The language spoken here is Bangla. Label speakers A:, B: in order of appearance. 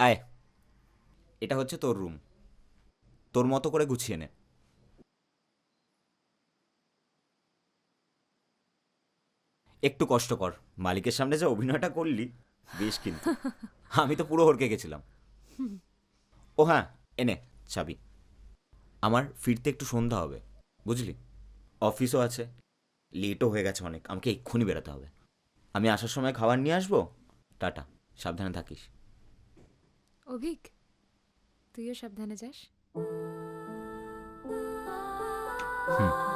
A: আয়, এটা হচ্ছে তোর রুম। তোর মতো করে গুছিয়ে নে। একটু কষ্ট কর। মালিকের সামনে যে অভিনয়টা করলি, বেশ কিন্তু। আমি তো পুরো হড়কে গেছিলাম। ও হ্যাঁ, এনে চাবি। আমার ফিরতে একটু সন্ধ্যা হবে, বুঝলি? অফিসও আছে, লেটও হয়ে গেছে অনেক, আমাকে এক্ষুনি বেরোতে হবে। আমি আসার সময় খাবার নিয়ে আসবো। টাটা, সাবধানে থাকিস।
B: অভিক, তুইও সাবধানে যাস।
A: হুম।